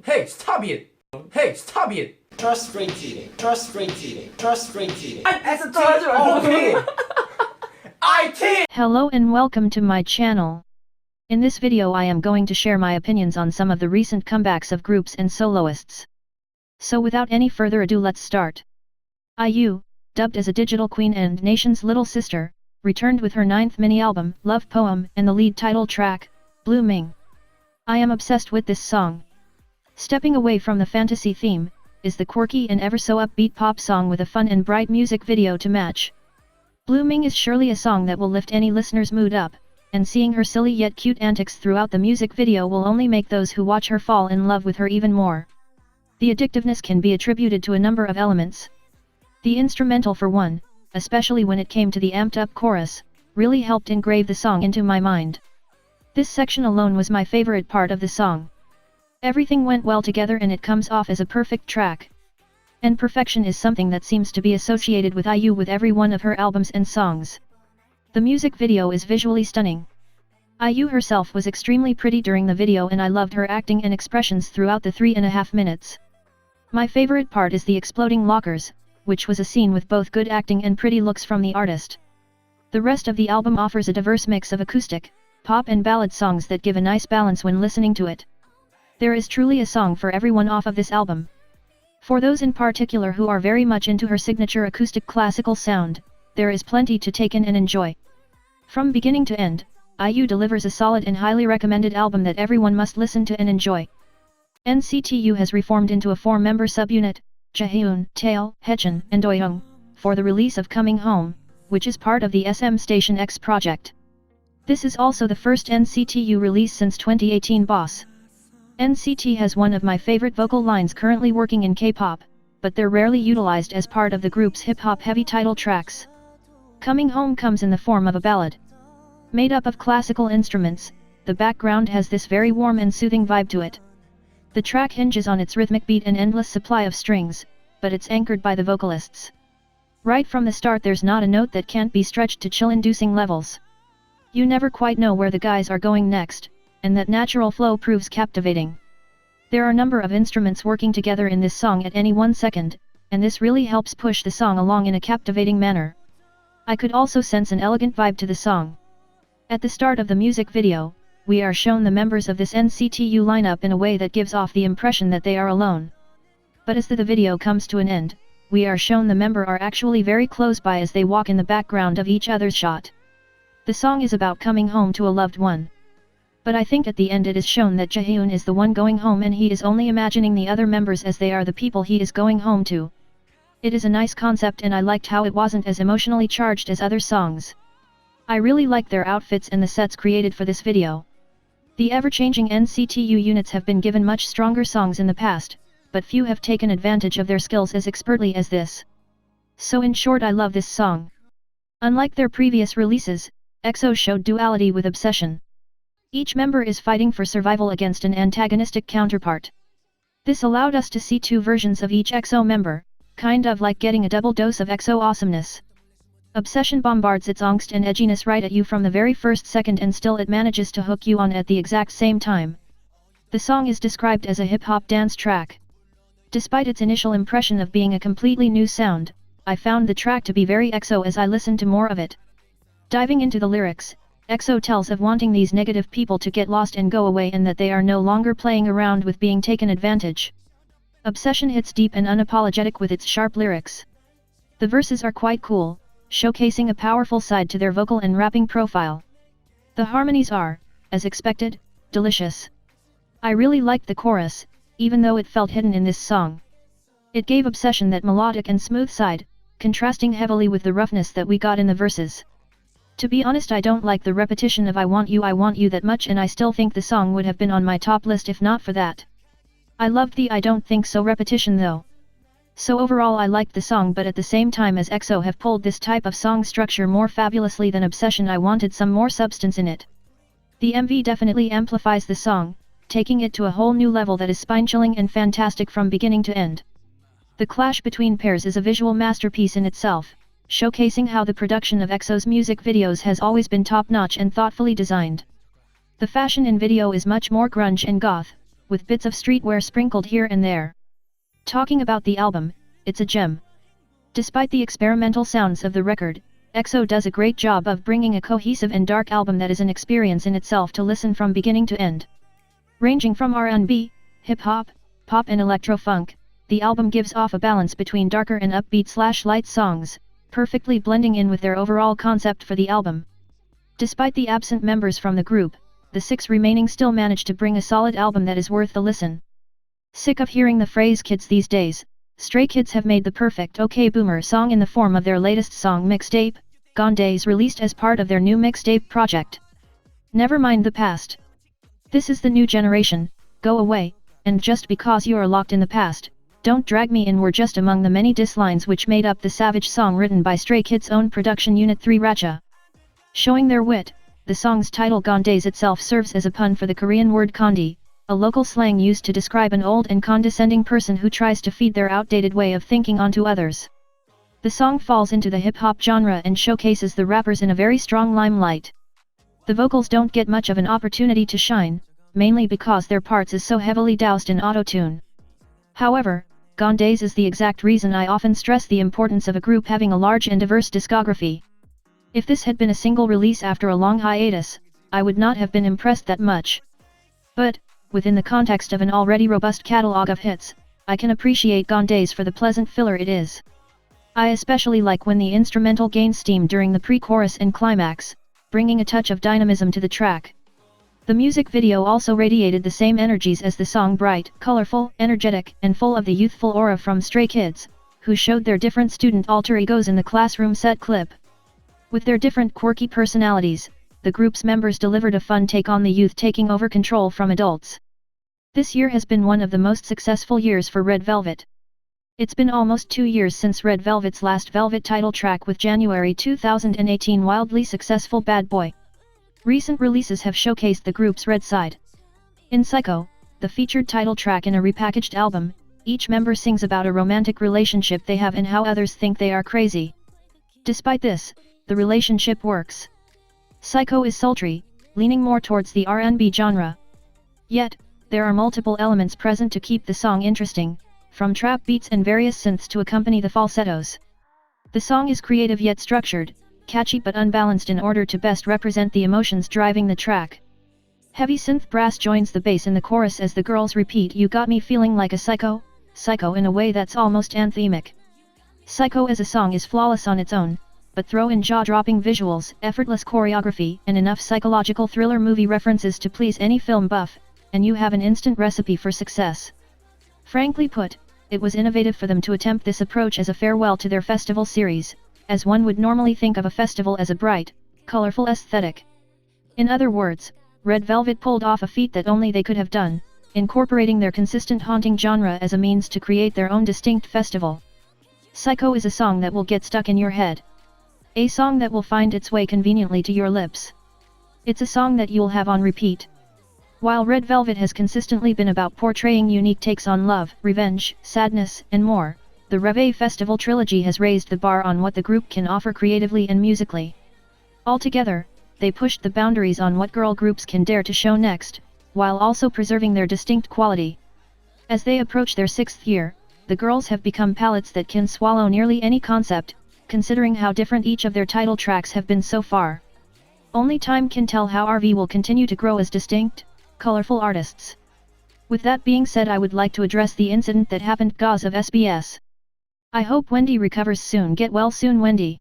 Hey, stop it! Hey, stop it! Frustrated. IT! Hello and welcome to my channel. In this video I am going to share my opinions on some of the recent comebacks of groups and soloists. So without any further ado, let's start. IU, dubbed as a digital queen and nation's little sister, returned with her 9th mini-album, Love Poem, and the lead title track, Blooming. I am obsessed with this song. Stepping away from the fantasy theme, is the quirky and ever so upbeat pop song with a fun and bright music video to match. Blooming is surely a song that will lift any listener's mood up, and seeing her silly yet cute antics throughout the music video will only make those who watch her fall in love with her even more. The addictiveness can be attributed to a number of elements. The instrumental for one, especially when it came to the amped up chorus, really helped engrave the song into my mind. This section alone was my favorite part of the song. Everything went well together and it comes off as a perfect track. And perfection is something that seems to be associated with IU with every one of her albums and songs. The music video is visually stunning. IU herself was extremely pretty during the video and I loved her acting and expressions throughout the 3.5 minutes. My favorite part is the exploding lockers, which was a scene with both good acting and pretty looks from the artist. The rest of the album offers a diverse mix of acoustic, pop and ballad songs that give a nice balance when listening to it. There is truly a song for everyone off of this album. For those in particular who are very much into her signature acoustic classical sound, there is plenty to take in and enjoy. From beginning to end, IU delivers a solid and highly recommended album that everyone must listen to and enjoy. NCTU has reformed into a 4-member subunit, Jaehoon, Tae, Haechan, and Doyoung, for the release of Coming Home, which is part of the SM Station X project. This is also the first NCTU release since 2018 Boss. NCT has one of my favorite vocal lines currently working in K-pop, but they're rarely utilized as part of the group's hip-hop heavy title tracks. Coming Home comes in the form of a ballad. Made up of classical instruments, the background has this very warm and soothing vibe to it. The track hinges on its rhythmic beat and endless supply of strings, but it's anchored by the vocalists. Right from the start there's not a note that can't be stretched to chill-inducing levels. You never quite know where the guys are going next, and that natural flow proves captivating. There are a number of instruments working together in this song at any one second, and this really helps push the song along in a captivating manner. I could also sense an elegant vibe to the song. At the start of the music video, we are shown the members of this NCTU lineup in a way that gives off the impression that they are alone. But as the video comes to an end, we are shown the members are actually very close by as they walk in the background of each other's shot. The song is about coming home to a loved one. But I think at the end it is shown that Jaehoon is the one going home and he is only imagining the other members as they are the people he is going home to. It is a nice concept and I liked how it wasn't as emotionally charged as other songs. I really liked their outfits and the sets created for this video. The ever-changing NCTU units have been given much stronger songs in the past, but few have taken advantage of their skills as expertly as this. So in short, I love this song. Unlike their previous releases, EXO showed duality with obsession. Each member is fighting for survival against an antagonistic counterpart. This allowed us to see two versions of each EXO member, kind of like getting a double dose of EXO awesomeness. Obsession bombards its angst and edginess right at you from the very first second and still it manages to hook you on at the exact same time. The song is described as a hip-hop dance track. Despite its initial impression of being a completely new sound, I found the track to be very EXO as I listened to more of it. Diving into the lyrics, EXO tells of wanting these negative people to get lost and go away and that they are no longer playing around with being taken advantage. Obsession hits deep and unapologetic with its sharp lyrics. The verses are quite cool, showcasing a powerful side to their vocal and rapping profile. The harmonies are, as expected, delicious. I really liked the chorus, even though it felt hidden in this song. It gave Obsession that melodic and smooth side, contrasting heavily with the roughness that we got in the verses. To be honest, I don't like the repetition of I want you that much and I still think the song would have been on my top list if not for that. I loved the I don't think so repetition though. So overall I liked the song, but at the same time as EXO have pulled this type of song structure more fabulously than Obsession, I wanted some more substance in it. The MV definitely amplifies the song, taking it to a whole new level that is spine-chilling and fantastic from beginning to end. The clash between pairs is a visual masterpiece in itself, showcasing how the production of EXO's music videos has always been top-notch and thoughtfully designed. The fashion in video is much more grunge and goth, with bits of streetwear sprinkled here and there. Talking about the album, it's a gem. Despite the experimental sounds of the record, EXO does a great job of bringing a cohesive and dark album that is an experience in itself to listen from beginning to end. Ranging from R&B, hip-hop, pop and electro-funk, the album gives off a balance between darker and upbeat/light songs, perfectly blending in with their overall concept for the album. Despite the absent members from the group, the 6 remaining still managed to bring a solid album that is worth the listen. Sick of hearing the phrase kids these days, Stray Kids have made the perfect OK Boomer song in the form of their latest song mixtape, Gone Days, released as part of their new mixtape project. Never mind the past. This is the new generation, go away, and just because you are locked in the past, don't drag me in were just among the many diss lines which made up the savage song written by Stray Kids' own production unit 3 Racha. Showing their wit, the song's title Gone Days itself serves as a pun for the Korean word kondi, a local slang used to describe an old and condescending person who tries to feed their outdated way of thinking onto others. The song falls into the hip-hop genre and showcases the rappers in a very strong limelight. The vocals don't get much of an opportunity to shine, mainly because their parts is so heavily doused in auto-tune. However, Gone Days is the exact reason I often stress the importance of a group having a large and diverse discography. If this had been a single release after a long hiatus, I would not have been impressed that much. But, within the context of an already robust catalog of hits, I can appreciate Gone Days for the pleasant filler it is. I especially like when the instrumental gains steam during the pre-chorus and climax, bringing a touch of dynamism to the track. The music video also radiated the same energies as the song, bright, colorful, energetic, and full of the youthful aura from Stray Kids, who showed their different student alter egos in the classroom set clip. With their different quirky personalities, the group's members delivered a fun take on the youth taking over control from adults. This year has been one of the most successful years for Red Velvet. It's been almost 2 years since Red Velvet's last Velvet title track with January 2018 wildly successful Bad Boy. Recent releases have showcased the group's red side. In Psycho, the featured title track in a repackaged album, each member sings about a romantic relationship they have and how others think they are crazy. Despite this, the relationship works. Psycho is sultry, leaning more towards the R&B genre. Yet, there are multiple elements present to keep the song interesting, from trap beats and various synths to accompany the falsettos. The song is creative yet structured, catchy but unbalanced in order to best represent the emotions driving the track. Heavy synth brass joins the bass in the chorus as the girls repeat "You got me feeling like a psycho, psycho" in a way that's almost anthemic. Psycho as a song is flawless on its own, but throw in jaw-dropping visuals, effortless choreography, and enough psychological thriller movie references to please any film buff, and you have an instant recipe for success. Frankly put, it was innovative for them to attempt this approach as a farewell to their festival series, as one would normally think of a festival as a bright, colorful aesthetic. In other words, Red Velvet pulled off a feat that only they could have done, incorporating their consistent haunting genre as a means to create their own distinct festival. Psycho is a song that will get stuck in your head. A song that will find its way conveniently to your lips. It's a song that you'll have on repeat. While Red Velvet has consistently been about portraying unique takes on love, revenge, sadness, and more, the Rêve Festival trilogy has raised the bar on what the group can offer creatively and musically. Altogether, they pushed the boundaries on what girl groups can dare to show next, while also preserving their distinct quality. As they approach their 6th year, the girls have become palates that can swallow nearly any concept, considering how different each of their title tracks have been so far. Only time can tell how RV will continue to grow as distinct, colorful artists. With that being said, I would like to address the incident that happened cause of SBS. I hope Wendy recovers soon. Get well soon, Wendy.